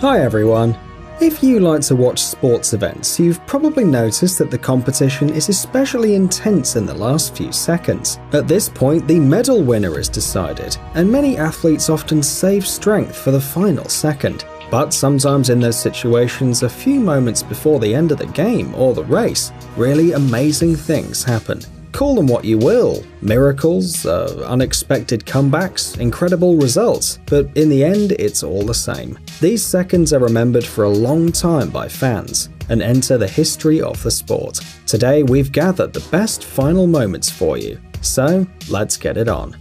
Hi everyone! If you like to watch sports events, you've probably noticed that the competition is especially intense in the last few seconds. At this point, the medal winner is decided, and many athletes often save strength for the final second. But sometimes in those situations, a few moments before the end of the game or the race, really amazing things happen. Call them what you will, miracles, unexpected comebacks, incredible results, but in the end it's all the same. These seconds are remembered for a long time by fans and enter the history of the sport. Today we've gathered the best final moments for you, so let's get it on.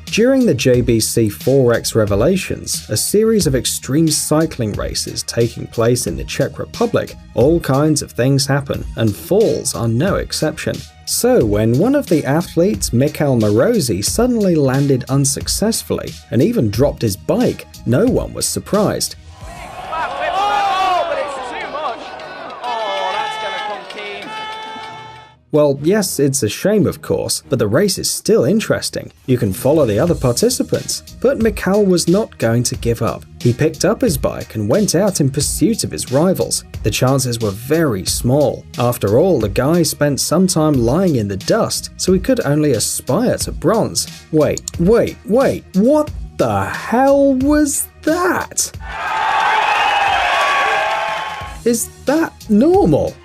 During the JBC 4X Revelations, a series of extreme cycling races taking place in the Czech Republic, all kinds of things happen, and falls are no exception. So when one of the athletes, Michal Morozi, suddenly landed unsuccessfully and even dropped his bike, no one was surprised. Well, yes, it's a shame of course, but the race is still interesting. You can follow the other participants. But Michal was not going to give up. He picked up his bike and went out in pursuit of his rivals. The chances were very small. After all, the guy spent some time lying in the dust, so he could only aspire to bronze. Wait, what the hell was that? Is that normal?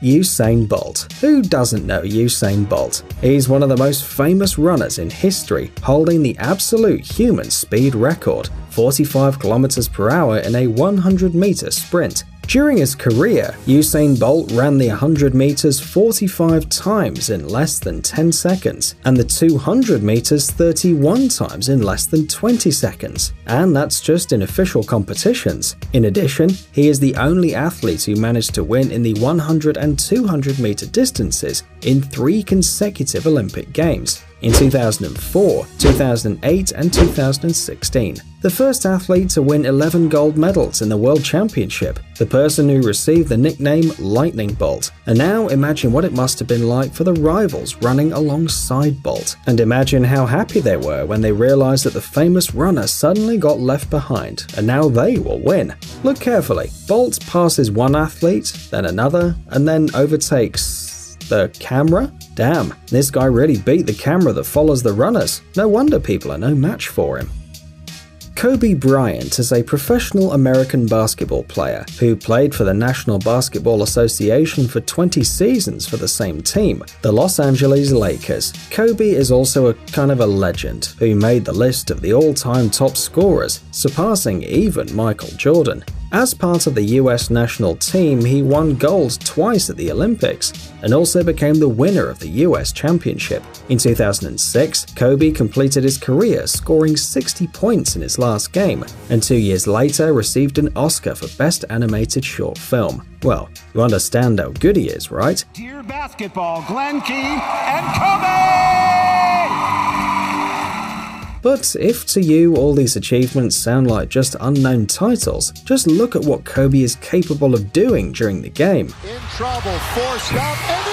Usain Bolt. Who doesn't know Usain Bolt? He's one of the most famous runners in history, holding the absolute human speed record, 45 km per hour in a 100-meter sprint. During his career, Usain Bolt ran the 100 meters 45 times in less than 10 seconds, and the 200 meters 31 times in less than 20 seconds. And that's just in official competitions. In addition, he is the only athlete who managed to win in the 100 and 200 meter distances in 3 consecutive Olympic Games. In 2004, 2008 and 2016. The first athlete to win 11 gold medals in the World Championship, the person who received the nickname Lightning Bolt. And now imagine what it must have been like for the rivals running alongside Bolt. And imagine how happy they were when they realized that the famous runner suddenly got left behind, and now they will win. Look carefully. Bolt passes one athlete, then another, and then overtakes the camera? Damn, this guy really beat the camera that follows the runners. No wonder people are no match for him. Kobe Bryant is a professional American basketball player who played for the National Basketball Association for 20 seasons for the same team, the Los Angeles Lakers. Kobe is also a kind of a legend who made the list of the all-time top scorers, surpassing even Michael Jordan. As part of the US national team, he won gold twice at the Olympics and also became the winner of the US Championship. In 2006, Kobe completed his career scoring 60 points in his last game, and 2 years later received an Oscar for Best Animated Short Film. Well, you understand how good he is, right? Dear basketball, Glenn Key and Kobe! But if to you all these achievements sound like just unknown titles, just look at what Kobe is capable of doing during the game. In trouble, forced up, and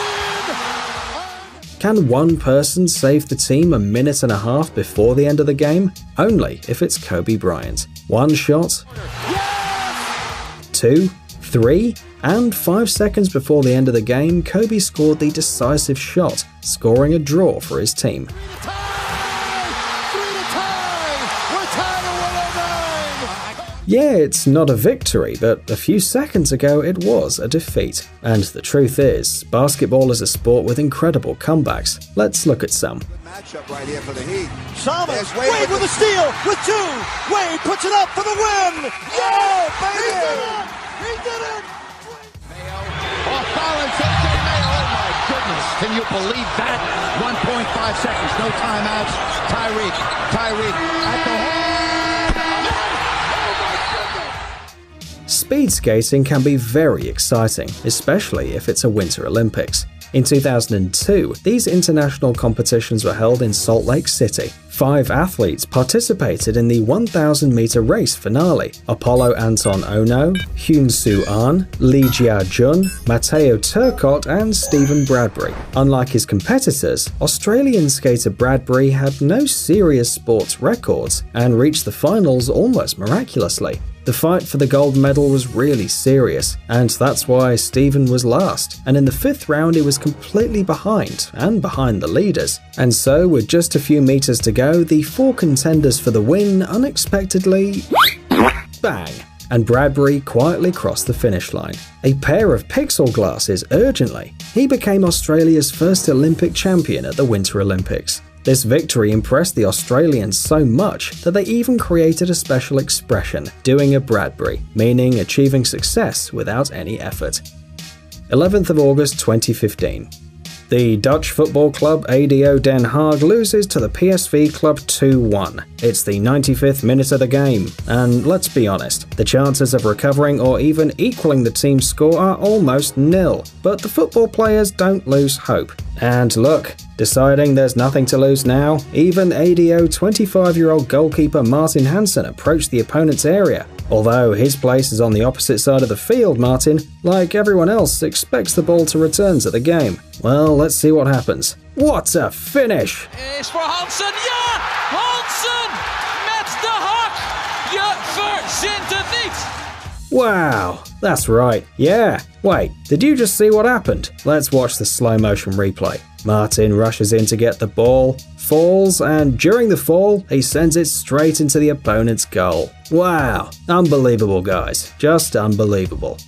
in! Can one person save the team a minute and a half before the end of the game? Only if it's Kobe Bryant. 1 shot, Yes! 2, 3, and 5 seconds before the end of the game, Kobe scored the decisive shot, scoring a draw for his team. Yeah, it's not a victory, but a few seconds ago it was a defeat. And the truth is, basketball is a sport with incredible comebacks. Let's look at some. Matchup right here for the Heat. Thomas, Wade with a steal, with 2. Wade puts it up for the win. Yeah, baby! He did it! Mayo. Off balance, AJ Mayo. Oh my goodness. Can you believe that? 1.5 seconds, no timeouts. Tyreek at the hole. Speed skating can be very exciting, especially if it's a Winter Olympics. In 2002, these international competitions were held in Salt Lake City. 5 athletes participated in the 1,000-meter race finale: Apollo Anton Ono, Hyun Soo Ahn, Lee Jia Jun, Matteo Turcotte, and Stephen Bradbury. Unlike his competitors, Australian skater Bradbury had no serious sports records and reached the finals almost miraculously. The fight for the gold medal was really serious, and that's why Stephen was last, and in the 5th round he was completely behind the leaders. And so, with just a few meters to go, the 4 contenders for the win unexpectedly bang, and Bradbury quietly crossed the finish line. A pair of pixel glasses urgently. He became Australia's first Olympic champion at the Winter Olympics. This victory impressed the Australians so much that they even created a special expression, doing a Bradbury, meaning achieving success without any effort. 11th of August 2015. The Dutch football club ADO Den Haag loses to the PSV club 2-1. It's the 95th minute of the game, and let's be honest, the chances of recovering or even equaling the team's score are almost nil. But the football players don't lose hope. And look, deciding there's nothing to lose now, even ADO 25-year-old goalkeeper Martin Hansen approached the opponent's area. Although his place is on the opposite side of the field, Martin, like everyone else, expects the ball to return to the game. Well, let's see what happens. What a finish! Is voor Hansen, ja! Hansen met de hak! Je verzint het niet! Wow, that's right, yeah. Wait, did you just see what happened? Let's watch the slow motion replay. Martin rushes in to get the ball, falls, and during the fall, he sends it straight into the opponent's goal. Wow, unbelievable guys, just unbelievable.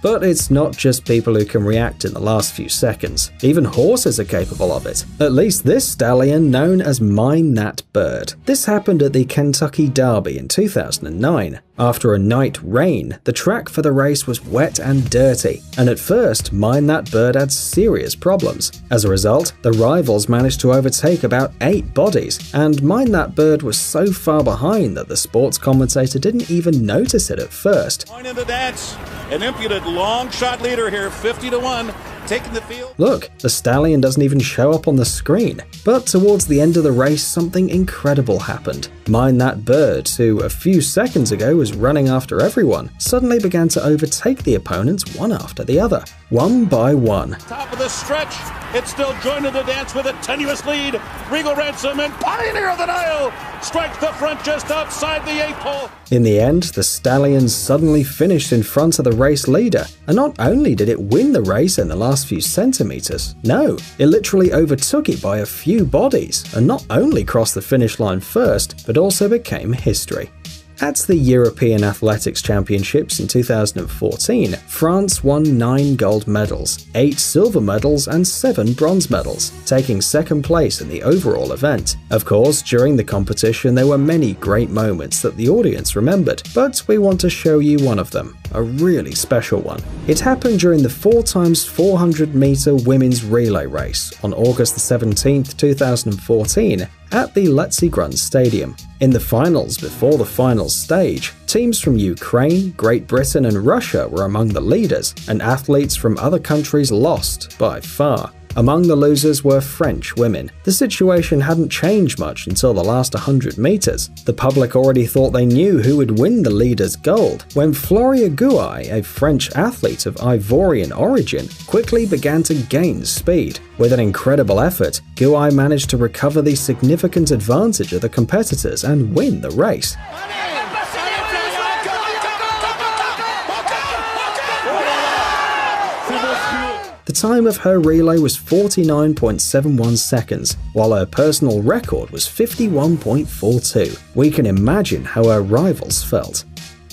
But it's not just people who can react in the last few seconds. Even horses are capable of it. At least this stallion known as Mine That Bird. This happened at the Kentucky Derby in 2009. After a night rain, the track for the race was wet and dirty, and at first, Mine That Bird had serious problems. As a result, the rivals managed to overtake about 8 bodies, and Mine That Bird was so far behind that the sports commentator didn't even notice it at first. Point in the dance, an impudent long shot leader here, 50-1, taking the field. Look, the stallion doesn't even show up on the screen. But towards the end of the race, something incredible happened. Mine That Bird, who a few seconds ago was running after everyone, suddenly began to overtake the opponents one after the other, one by one. Top of the stretch, it's still joining the dance with a tenuous lead. Regal Ransom and Pioneer of the Nile strikes the front just outside the 8th hole. In the end, the stallion suddenly finished in front of the race leader, and not only did it win the race in the last few centimeters, no, it literally overtook it by a few bodies, and not only crossed the finish line first, but also became history. At the European Athletics Championships in 2014, France won 9 gold medals, 8 silver medals and 7 bronze medals, taking second place in the overall event. Of course, during the competition there were many great moments that the audience remembered, but we want to show you one of them, a really special one. It happened during the 4x400 meter women's relay race on August 17, 2014, at the Letzigrund Stadium. In the finals before the finals stage, teams from Ukraine, Great Britain and Russia were among the leaders, and athletes from other countries lost by far. Among the losers were French women. The situation hadn't changed much until the last 100 meters. The public already thought they knew who would win the leaders' gold, when Floria Gouai, a French athlete of Ivorian origin, quickly began to gain speed. With an incredible effort, Gouai managed to recover the significant advantage of the competitors and win the race. The time of her relay was 49.71 seconds, while her personal record was 51.42. We can imagine how her rivals felt.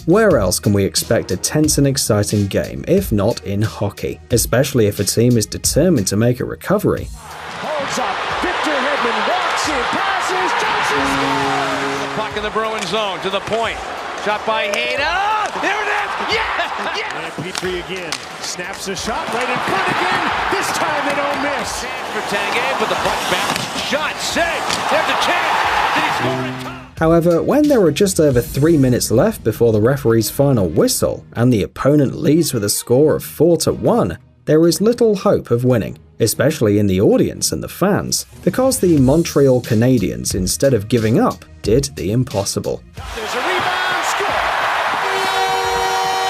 Where else can we expect a tense and exciting game if not in hockey, especially if a team is determined to make a recovery? Holds up, Victor Hedman walks in, passes, Johnson scores! Puck in the Bruin zone to the point. Shot by Hayden. Oh, there it is! Yeah! Yeah! And Petrie again snaps a shot right in front again. This time they don't miss. Chance for Tanguay, but the puck bounce. Shot saved. There's a chance. Did he score in time? However, when there were just over 3 minutes left before the referee's final whistle, and the opponent leads with a score of 4-1, there is little hope of winning. especially in the audience and the fans, because the Montreal Canadiens, instead of giving up, did the impossible. There's a rebound, score!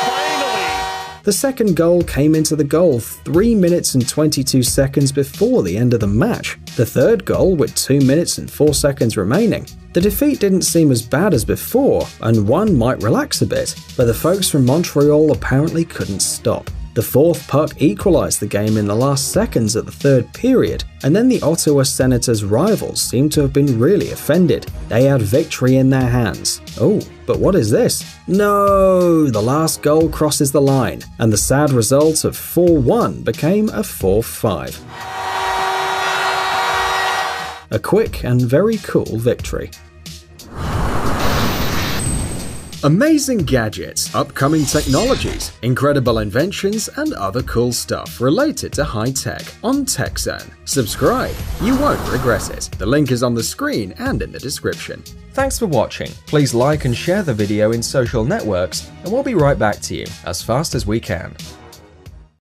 Finally! The second goal came into the goal 3 minutes and 22 seconds before the end of the match. The third goal with 2 minutes and 4 seconds remaining. The defeat didn't seem as bad as before, and one might relax a bit, but the folks from Montreal apparently couldn't stop. The fourth puck equalized the game in the last seconds of the third period, and then the Ottawa Senators' rivals seemed to have been really offended. They had victory in their hands. Oh, but what is this? No! The last goal crosses the line, and the sad result of 4-1 became a 4-5. A quick and very cool victory. Amazing gadgets, upcoming technologies, incredible inventions, and other cool stuff related to high tech on TechZone. Subscribe, you won't regret it. The link is on the screen and in the description. Thanks for watching. Please like and share the video in social networks, and we'll be right back to you as fast as we can.